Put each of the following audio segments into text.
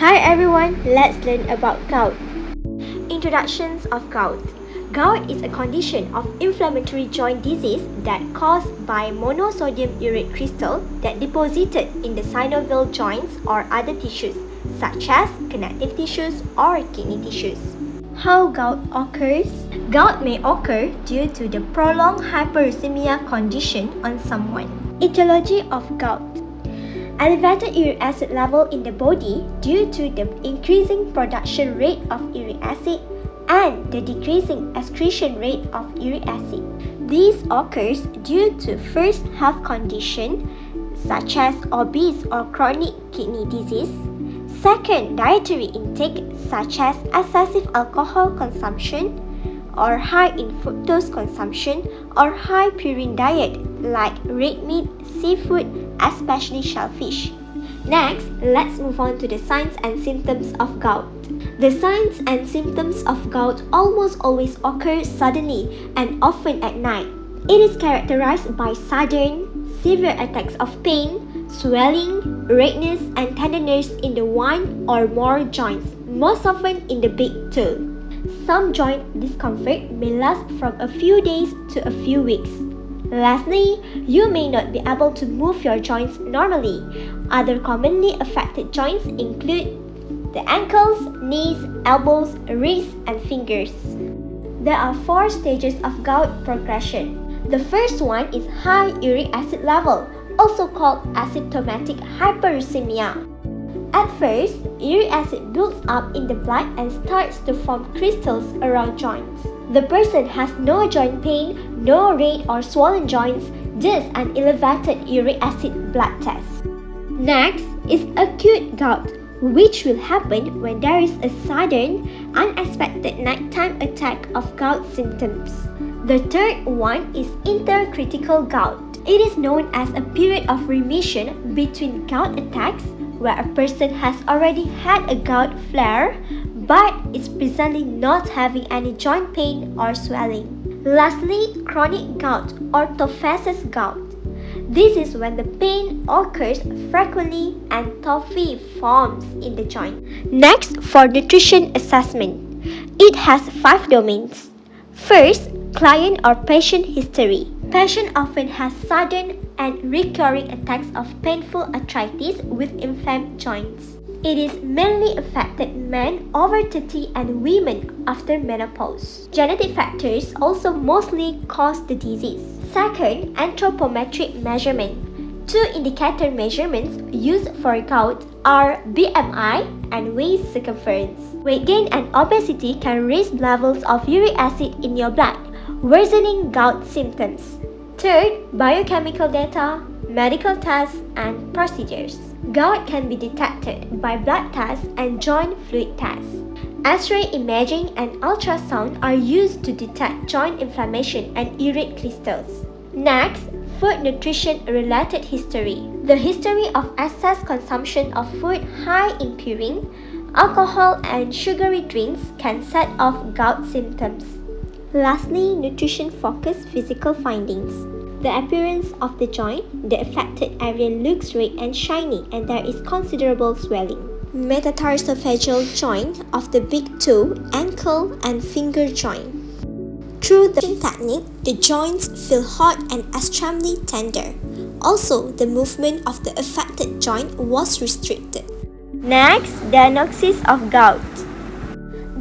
Hi everyone, let's learn about gout. Introductions of gout. Gout is a condition of inflammatory joint disease that caused by monosodium urate crystal that deposited in the synovial joints or other tissues such as connective tissues or kidney tissues. How gout occurs? Gout may occur due to the prolonged hyperuricemia condition on someone. Etiology of gout. Elevated uric acid level in the body due to the increasing production rate of uric acid and the decreasing excretion rate of uric acid. This occurs due to first health condition such as obese or chronic kidney disease. Second, dietary intake such as excessive alcohol consumption or high in fructose consumption or high purine diet like red meat, seafood, especially shellfish. Next, let's move on to the signs and symptoms of gout. The signs and symptoms of gout almost always occur suddenly and often at night. It is characterized by sudden, severe attacks of pain, swelling, redness, and tenderness in the one or more joints, most often in the big toe. Some joint discomfort may last from a few days to a few weeks. Lastly, you may not be able to move your joints normally. Other commonly affected joints include the ankles, knees, elbows, wrists, and fingers. There are 4 stages of gout progression. The first one is high uric acid level, also called asymptomatic hyperuricemia. At first, uric acid builds up in the blood and starts to form crystals around joints. The person has no joint pain, no red or swollen joints, just an elevated uric acid blood test. Next is acute gout, which will happen when there is a sudden, unexpected nighttime attack of gout symptoms. The third one is intercritical gout. It is known as a period of remission between gout attacks where a person has already had a gout flare but is presently not having any joint pain or swelling. Lastly, chronic gout or tophaceous gout. This is when the pain occurs frequently and tophi forms in the joint. Next, for nutrition assessment. It has 5 domains. First, client or patient history. Patient often has sudden and recurring attacks of painful arthritis with inflamed joints. It is mainly affected men over 30 and women after menopause. Genetic factors also mostly cause the disease. Second, anthropometric measurement. 2 indicator measurements used for gout are BMI and waist circumference. Weight gain and obesity can raise levels of uric acid in your blood, worsening gout symptoms. Third, biochemical data, medical tests, and procedures. Gout can be detected by blood tests and joint fluid tests. X-ray imaging and ultrasound are used to detect joint inflammation and uric crystals. Next, food nutrition related history. The history of excess consumption of food high in purine, alcohol, and sugary drinks can set off gout symptoms. Lastly, nutrition-focused physical findings. The appearance of the joint, the affected area looks red and shiny and there is considerable swelling. Metatarsophageal joint of the big toe, ankle, and finger joint. Through the technique, the joints feel hot and extremely tender. Also, the movement of the affected joint was restricted. Next, diagnosis of gout.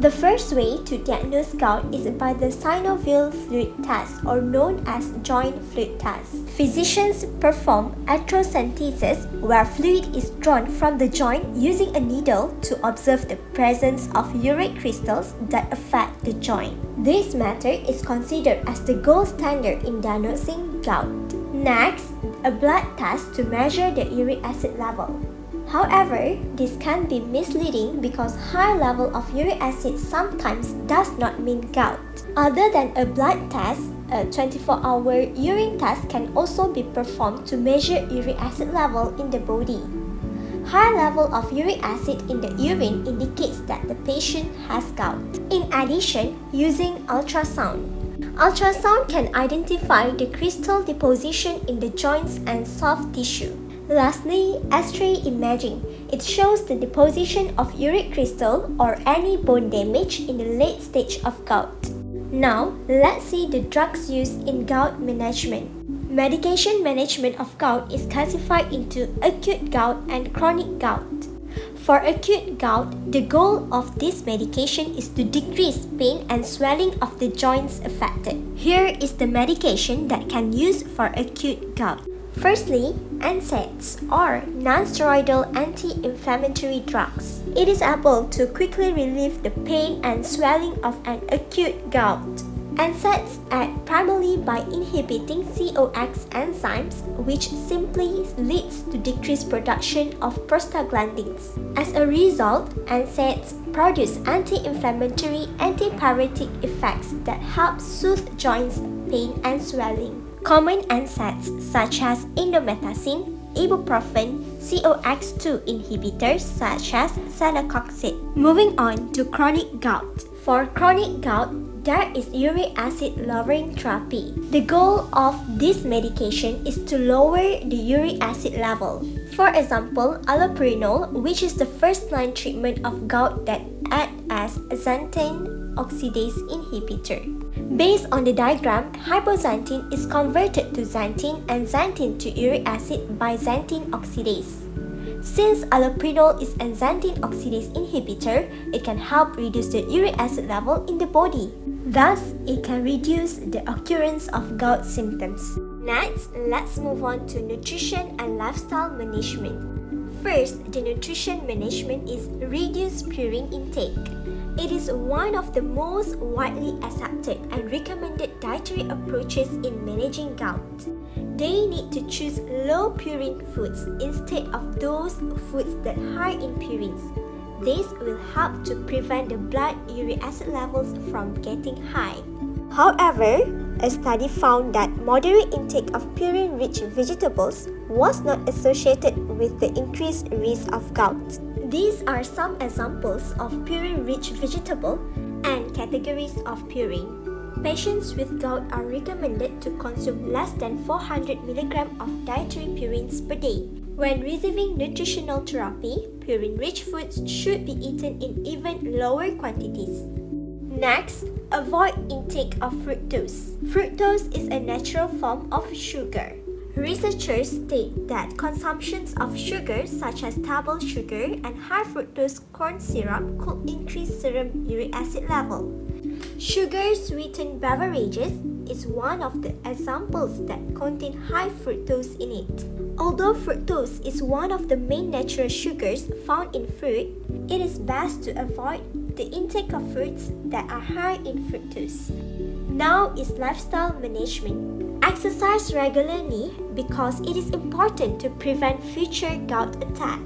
The first way to diagnose gout is by the synovial fluid test or known as joint fluid test. Physicians perform electrocentesis where fluid is drawn from the joint using a needle to observe the presence of uric crystals that affect the joint. This method is considered as the gold standard in diagnosing gout. Next, a blood test to measure the uric acid level. However, this can be misleading because high level of uric acid sometimes does not mean gout. Other than a blood test, a 24-hour urine test can also be performed to measure uric acid level in the body. High level of uric acid in the urine indicates that the patient has gout. In addition, using ultrasound. Ultrasound can identify the crystal deposition in the joints and soft tissue. Lastly, X-ray imaging. It shows the deposition of uric crystal or any bone damage in the late stage of gout. Now, let's see the drugs used in gout management. Medication management of gout is classified into acute gout and chronic gout. For acute gout, the goal of this medication is to decrease pain and swelling of the joints affected. Here is the medication that can use for acute gout. Firstly, NSAIDs or non-steroidal anti-inflammatory drugs. It is able to quickly relieve the pain and swelling of an acute gout. NSAIDs act primarily by inhibiting COX enzymes, which simply leads to decreased production of prostaglandins. As a result, NSAIDs produce anti-inflammatory, antipyretic effects that help soothe joints pain and swelling. Common NSAIDs such as indomethacin, ibuprofen, COX-2 inhibitors such as celecoxib. Moving on to chronic gout. For chronic gout, there is uric acid lowering therapy. The goal of this medication is to lower the uric acid level. For example, allopurinol, which is the first-line treatment of gout that acts as a xanthine oxidase inhibitor. Based on the diagram, hypoxanthine is converted to xanthine and xanthine to uric acid by xanthine oxidase. Since allopurinol is a xanthine oxidase inhibitor, it can help reduce the uric acid level in the body. Thus, it can reduce the occurrence of gout symptoms. Next, let's move on to nutrition and lifestyle management. First, the nutrition management is reduce purine intake. It is one of the most widely accepted and recommended dietary approaches in managing gout. They need to choose low purine foods instead of those foods that are high in purines. This will help to prevent the blood uric acid levels from getting high. However, a study found that moderate intake of purine-rich vegetables was not associated with the increased risk of gout. These are some examples of purine-rich vegetable and categories of purine. Patients with gout are recommended to consume less than 400 mg of dietary purines per day. When receiving nutritional therapy, purine-rich foods should be eaten in even lower quantities. Next, avoid intake of fructose. Fructose is a natural form of sugar. Researchers state that consumptions of sugars such as table sugar and high fructose corn syrup could increase serum uric acid level. Sugar-sweetened beverages is one of the examples that contain high fructose in it. Although fructose is one of the main natural sugars found in fruit, it is best to avoid the intake of fruits that are high in fructose. Now is lifestyle management. Exercise regularly because it is important to prevent future gout attack.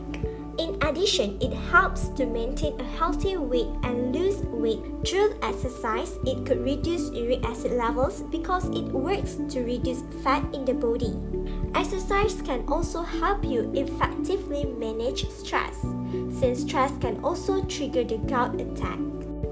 In addition, it helps to maintain a healthy weight and lose weight. Through exercise, it could reduce uric acid levels because it works to reduce fat in the body. Exercise can also help you effectively manage stress, since stress can also trigger the gout attack.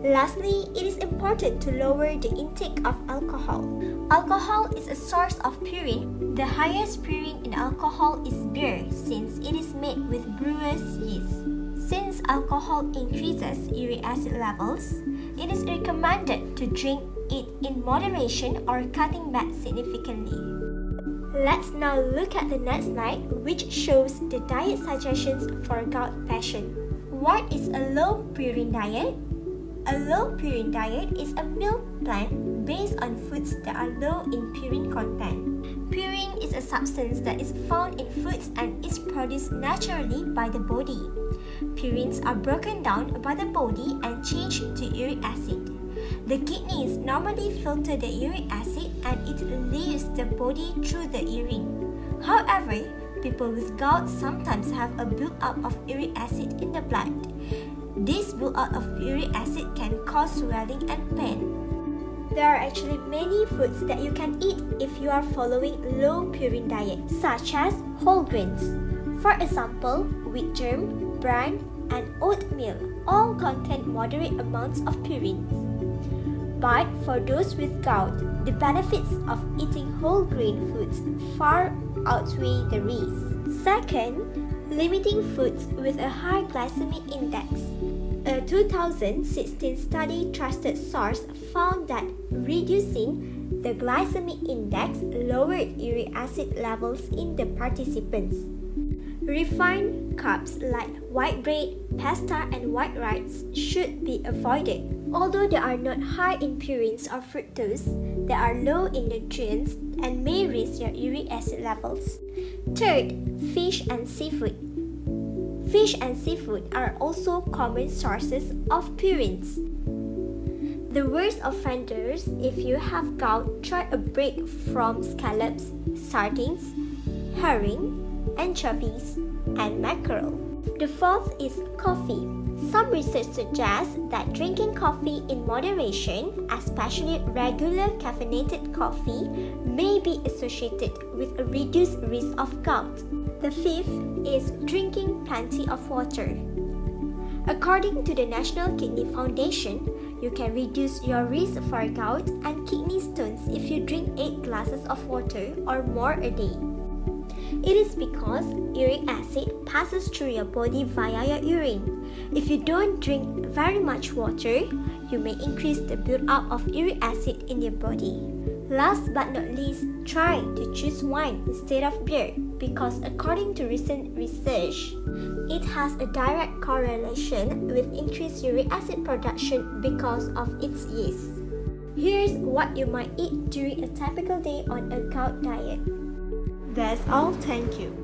Lastly, it is important to lower the intake of alcohol. Alcohol is a source of purine. The highest purine in alcohol is beer, since it is made with brewer's yeast. Since alcohol increases uric acid levels, it is recommended to drink it in moderation or cutting back significantly. Let's now look at the next slide, which shows the diet suggestions for gout patient. What is a low purine diet? A low purine diet is a meal plan based on foods that are low in purine content. Purine is a substance that is found in foods and is produced naturally by the body. Purines are broken down by the body and changed to uric acid. The kidneys normally filter the uric acid and it leaves the body through the urine. However, people with gout sometimes have a build-up of uric acid in the blood. This build-up of uric acid can cause swelling and pain. There are actually many foods that you can eat if you are following low purine diet, such as whole grains. For example, wheat germ, bran, and oatmeal all contain moderate amounts of purine. But for those with gout, the benefits of eating whole grain foods far outweigh the risks. Second, Limiting foods with a high glycemic index. A 2016 study trusted source found that reducing the glycemic index lowered uric acid levels in the participants. Refined carbs like white bread, pasta, and white rice should be avoided. Although they are not high in purines or fructose, they are low in nutrients and may raise your uric acid levels. Third, fish and seafood. Fish and seafood are also common sources of purines. The worst offenders if you have gout, try a break from scallops, sardines, herring, anchovies, and mackerel. The fourth is coffee. Some research suggests that drinking coffee in moderation, especially regular caffeinated coffee, may be associated with a reduced risk of gout. The fifth is drinking plenty of water. According to the National Kidney Foundation, you can reduce your risk for gout and kidney stones if you drink 8 glasses of water or more a day. It is because uric acid passes through your body via your urine. If you don't drink very much water, you may increase the buildup of uric acid in your body. Last but not least, try to choose wine instead of beer because according to recent research, it has a direct correlation with increased uric acid production because of its yeast. Here's what you might eat during a typical day on a gout diet. That's all, thank you.